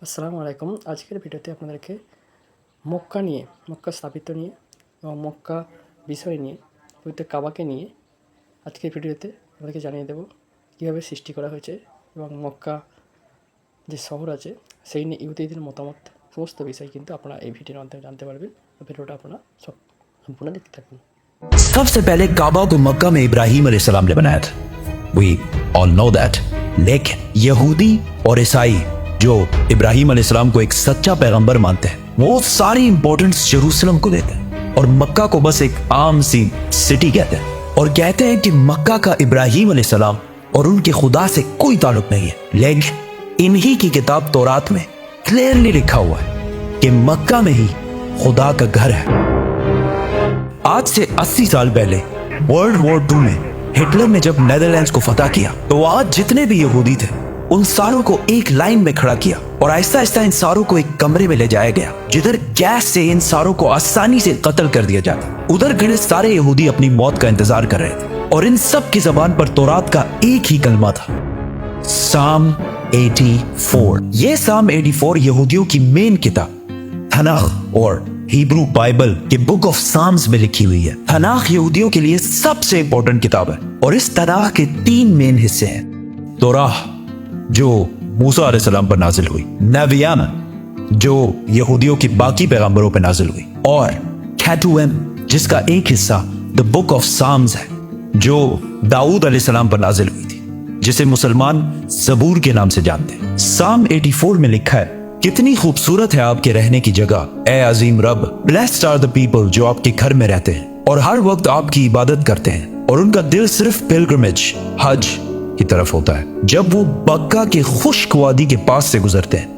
আসসালামু আলাইকুম। আজকের ভিডিওতে আপনাদেরকে মক্কা নিয়ে, মক্কা স্থাপিত নিয়ে এবং মক্কা বিষয় নিয়ে, পবিত্র কাবাকে নিয়ে আজকের ভিডিওতে আপনাদেরকে জানিয়ে দেব কীভাবে সৃষ্টি করা হয়েছে এবং মক্কা যে শহর আছে সেই নিয়ে ইহুদিদের মতামত সমস্ত বিষয় কিন্তু আপনারা এই ভিডিওর মাধ্যমে জানতে পারবেন। ভিডিওটা আপনারা সম্পূর্ণ দেখতে থাকুন। सबसे पहले काबा को मक्का में इब्राहिम अलैहिस्सलाम ने बनाया था। We all know that। लेकिन यहूदी और ईसाई जो इब्राहिम अलैहिस्सलाम को एक सच्चा पैगंबर मानते हैं, वो सारी इंपॉर्टेंस जेरूसलम को देते हैं और मक्का को बस एक आम सी सिटी कहते हैं और कहते हैं कि मक्का का इब्राहिम अलैहिस्सलाम और उनके खुदा से कोई ताल्लुक नहीं है। लेकिन इन्हीं की किताब तौरात में क्लियरली लिखा हुआ है कि मक्का में ही खुदा का घर है। आज से 80 साल पहले वर्ल्ड वॉर 2 में हिटलर ने जब नेदरलैंड्स को फतह किया तो आज जितने भी यहूदी थे उन सारों को एक लाइन में खड़ा किया और आहिस्ता आहिस्ता इन सारों को एक कमरे में ले जाया गया जिधर गैस से इन सारों को आसानी से कत्ल कर दिया जाता। उधर खड़े सारे यहूदी अपनी मौत का इंतजार कर रहे थे और इन सब की जबान पर तौरात का एक ही कलमा था, साम 84। ये साम 84 यहूदियों की मेन किताब तनाख और हिब्रू बाइबल के बुक ऑफ साम्स में लिखी हुई है। तनाख यहूदियों के लिए सबसे इंपॉर्टेंट किताब है और इस तनाख के 3 मेन हिस्से हैं। तौराह जो मूसा अलैहिस्सलाम पर नाजिल हुई, नबियाना जो यहूदियों की बाकी पैगंबरों पर नाजिल हुई, और कैटुएम जिसका एक हिस्सा द बुक ऑफ साम्स है जो दाऊद अलैहिस्सलाम पर नाजिल हुई थी, जिसे मुसलमान ज़बूर के नाम से जानते हैं। साम 84 में लिखा है, कितनी खूबसूरत है आपके रहने की जगह ए अजीम रब। ब्लेस्ड आर द पीपल जो आपके घर में रहते हैं और हर वक्त आपकी इबादत करते हैं और उनका दिल सिर्फ पिलग्रिमेज हज की तरफ होता है। जब वो बक्का के खुश्क वादी के पास से गुजरते हैं,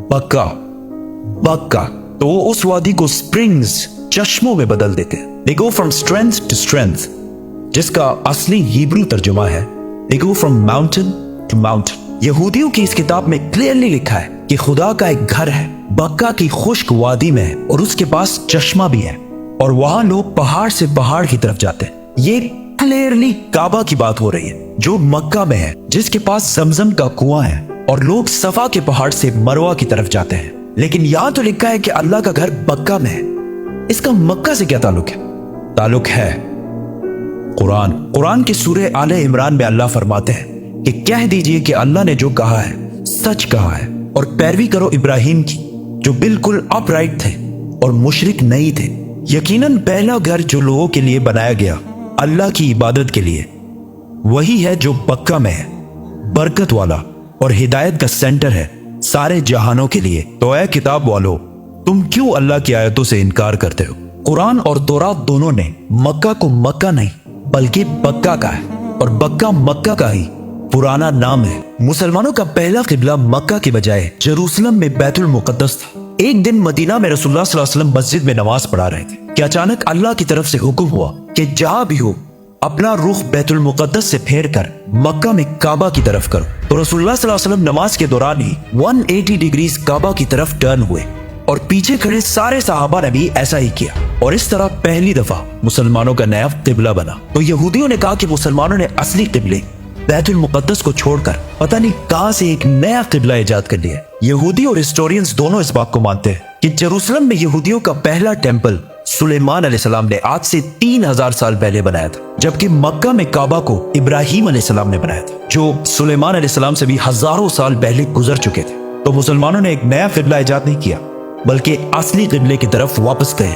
बक्का तो वो उस वादी को स्प्रिंग्स चश्मों में बदल देते हैं। They go from strength to strength, जिसका असली हिब्रू तर्जुमा है they go from mountain to mountain. यहूदियों की इस किताब में क्लियरली लिखा है कि खुदा का एक घर है बक्का की खुश्क वादी में है और उसके पास चश्मा भी है और वहां लोग पहाड़ से पहाड़ की तरफ जाते हैं। ये क्लियरली काबा की बात हो रही है जो मक्का में है, जिसके पास जमजम का कुआं है और लोग सफा के पहाड़ से मरवा की तरफ जाते हैं। लेकिन यहां तो लिखा है कि अल्लाह का घर मक्का में है। इसका मक्का से क्या ताल्लुक है? ताल्लुक है कुरान की सूरह आले इमरान में अल्लाह फरमाते हैं कि कह दीजिए कि अल्लाह ने जो कहा है सच कहा है और पैरवी करो इब्राहिम की जो बिल्कुल अपराइट थे और मुशरिक नहीं थे। यकीनन पहला घर जो लोगों के लिए बनाया गया अल्लाह की इबादत के लिए वही है जो मक्का में है, बरकत वाला और हिदायत का सेंटर है सारे जहानों के लिए। तो ऐ किताब वालों, तुम क्यों अल्लाह की आयतों से इनकार करते हो? कुरान और तौरात दोनों ने मक्का को मक्का नहीं बल्कि बक्का कहा है और बक्का मक्का का ही पुराना नाम है। मुसलमानों का पहला किबला मक्का के बजाय जेरूसलम में बैतुल मुकद्दस था। एक दिन मदीना में रसूलुल्लाह सल्लल्लाहु अलैहि वसल्लम मस्जिद में नमाज पढ़ा रहे थे कि अचानक अल्लाह की तरफ से हुक्म हुआ कि जहां भी हो अपना रुख बैतुल मुकद्दस से फेर कर मक्का में काबा की तरफ करो। तो रसूलुल्लाह सल्लल्लाहु अलैहि वसल्लम नमाज के दौरान ही 180 डिग्रीज काबा की तरफ टर्न हुए और पीछे खड़े सारे सहाबा ने भी ऐसा ही किया और इस तरह पहली दफा मुसलमानों का नया किबला बना। तो यहूदियों ने कहा कि मुसलमानों ने असली किबले बैतुल मुकद्दस को छोड़कर पता नहीं कहां से एक नया किबला इजाद कर लिया। यहूदी और हिस्टोरियंस दोनों इस बात को मानते हैं कि जेरूसलम में यहूदियों का पहला टेंपल सुलेमान अलैहिस्सलाम ने आज से 3000 साल पहले बनाया था, जबकि मक्का में काबा को इब्राहिम अलैहिस्सलाम ने बनाया था जो सुलेमान अलैहिस्सलाम से भी हजारों साल पहले गुजर चुके थे। तो मुसलमानों ने एक नया किबला इजाद नहीं किया बल्कि असली किबले की तरफ वापस गए।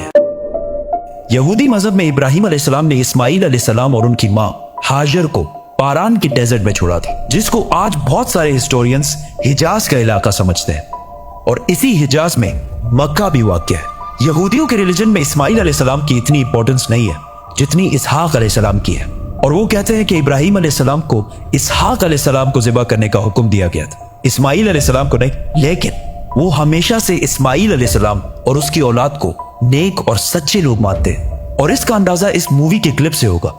यहूदी मजहब में इब्राहिम अलैहिस्सलाम ने इस्माइल अलैहिस्सलाम और उनकी माँ हाजर को पारान की डेजर्ट में छोड़ा था, जिसको आज बहुत सारे हिस्टोरियंस हिजाज का इलाका समझते हैं और इसी हिजाज में मक्का भी वाक़ है। यहूदियों के रिलीजन में इस्माइल अलैहिस्सलाम की इतनी इंपॉर्टेंस नहीं है जितनी इसहाक अलैहिस्सलाम की है और वो कहते हैं कि इब्राहिम अलैहिस्सलाम को इसहाक अलैहिस्सलाम को ज़िबा करने का हुक्म दिया गया था, इस्माइल अलैहिस्सलाम को नहीं। लेकिन वो हमेशा से इस्माइल अलैहिस्सलाम और उसकी औलाद को नेक और सच्चे लोग मानते हैं और इसका अंदाजा इस मूवी के क्लिप से होगा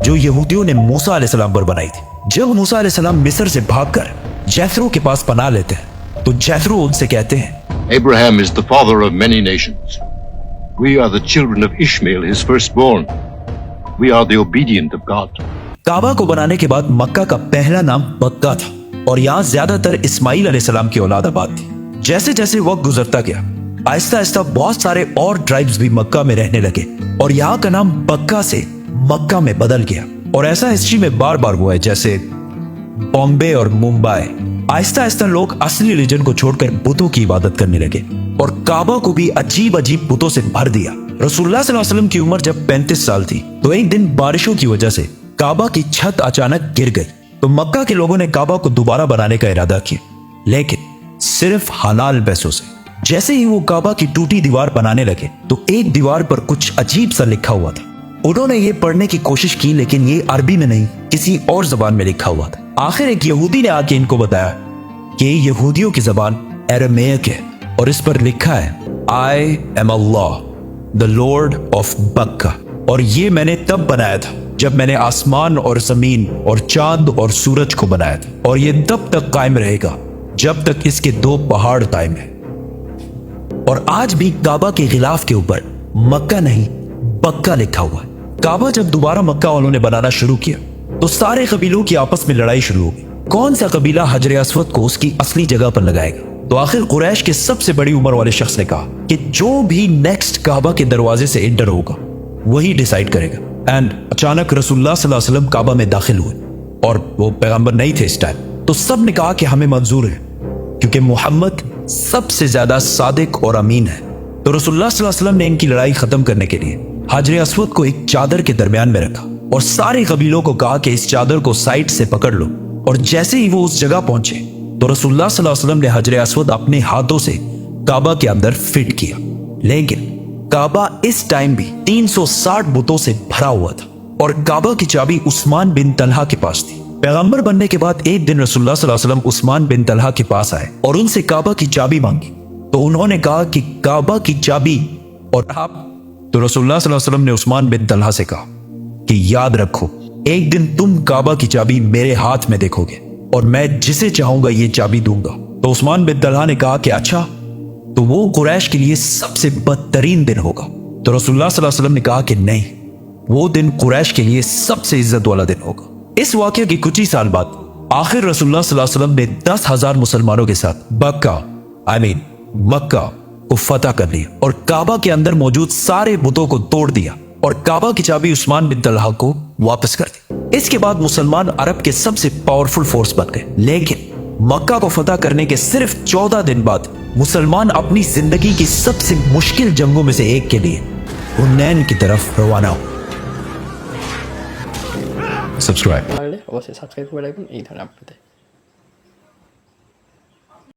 जो यहूदियों ने मूसा अलैहिस्सलाम पर बनाई थी। जब मूसा अलैहिस्सलाम मिस्र से भागकर जैथरो के पास पनाह लेते हैं तो जैथरो उनसे कहते हैं, Abraham is the father of many nations. We are the children of Ishmael, his firstborn. We are the obedient of God. काबा को बनाने के बाद मक्का का पहला नाम बक्का था और यहाँ ज्यादातर इस्माइल अलैहिस्सलाम की औलाद आबाद थी। जैसे जैसे वक्त गुजरता गया आहिस्ता आहिस्ता बहुत सारे और ट्राइब्स भी मक्का में रहने लगे और यहाँ का नाम बक्का से मक्का में बदल गया। और ऐसा हिस्ट्री में बार बार हुआ है, जैसे बॉम्बे और मुंबई। आहिस्ता आहिस्ता लोग असली रिलीजन को छोड़कर बुतों की इबादत करने लगे और काबा को भी अजीब अजीब बुतों से भर दिया। रसूलुल्लाह सल्लल्लाहु अलैहि वसल्लम की उम्र जब 35 साल थी तो एक दिन बारिशों की वजह से काबा की छत अचानक गिर गई। तो मक्का के लोगों ने काबा को दोबारा बनाने का इरादा किया, लेकिन सिर्फ हलाल पैसों से। जैसे ही वो काबा की टूटी दीवार बनाने लगे तो एक दीवार पर कुछ अजीब सा लिखा हुआ था। उन्होंने ये पढ़ने की कोशिश की, लेकिन ये अरबी में नहीं किसी और जबान में लिखा हुआ था। आखिर एक यहूदी ने आके इनको बताया कि यहूदियों की जबान अरमेक है और इस पर लिखा है I am Allah the Lord of बक्का। और ये मैंने तब बनाया था जब मैंने आसमान और जमीन और चांद और सूरज को बनाया था, और ये तब तक कायम रहेगा जब तक इसके 2 पहाड़ कायम है। और आज भी काबा के गिलाफ के ऊपर मक्का नहीं बक्का लिखा हुआ है। काबा जब दोबारा मक्का वालों ने बनाना शुरू किया तो सारे कबीलों की आपस में लड़ाई शुरू हो गई। कौन सा कबीला हजर अस्वद को उसकी असली जगह पर लगाएगा? तो आखिर कुरैश के सबसे बड़ी उम्र वाले शख्स ने कहा कि जो भी नेक्स्ट काबा के दरवाजे से एंटर होगा वही डिसाइड करेगा। एंड अचानक रसूलुल्लाह सल्लल्लाहु अलैहि वसल्लम काबा में दाखिल हुए और वो पैगंबर नहीं थे इस टाइम। तो सब ने कहा कि हमें मंजूर है क्योंकि मोहम्मद सबसे ज्यादा सादिक और अमीन है। तो रसूलुल्लाह सल्लल्लाहु अलैहि वसल्लम ने इनकी लड़ाई खत्म करने के लिए हजर अस्वद को एक चादर के दरमियान में रखा और सारे कबीलों को कहा कि इस चादर को साइड से पकड़ लो। और जैसे ही वो उस जगह पहुंचे तो रसूलुल्लाह सल्लल्लाहु अलैहि वसल्लम ने हजर अस्वद अपने हाथों से काबा के अंदर फिट किया। लेकिन काबा इस टाइम भी 360 बुतों से भरा हुआ था और काबा की चाबी उस्मान बिन तलहा के पास थी। पैगंबर बनने के बाद एक दिन रसूलुल्लाह सल्लल्लाहु अलैहि वसल्लम उस्मान बिन तलहा के पास आए और उनसे काबा की चाबी मांगी। तो उन्होंने कहा कि काबा की चाबी और आप। तो रसूलुल्लाह सल्लल्लाहु अलैहि वसल्लम ने उस्मान बिन तलहा से कहा कि याद रखो, एक दिन तुम काबा की चाबी मेरे हाथ में देखोगे और मैं जिसे चाहूंगा ये चाबी दूंगा। तो उस्मान बिन तलहा ने कहा कि अच्छा, तो वो कुरैश के लिए सबसे बदतरीन दिन होगा। तो रसूलुल्लाह सल्लल्लाहु अलैहि वसल्लम ने कहा कि नहीं, वो दिन कुरैश के लिए सबसे इज्जत वाला दिन होगा। इस वाकये के कुछ ही साल बाद आखिर रसूलुल्लाह सल्लल्लाहु अलैहि वसल्लम ने 10,000 मुसलमानों के साथ मक्का को फतह कर लिया और काबा के अंदर मौजूद सारे बुतों को तोड़ दिया और काबा की चाबी उस्मान बिन तलहा को वापस कर दी। इसके बाद मुसलमान अरब के सबसे पावरफुल फोर्स बन गए। लेकिन मक्का को फतह करने के सिर्फ 14 दिन बाद मुसलमान अपनी जिंदगी की सबसे मुश्किल जंगों में से एक के लिए हुनैन की तरफ रवाना हो। सब्सक्राइब অবশ্যই সাবস্ক্রাইব করে রাখবেন এই ধরনের আপডেট।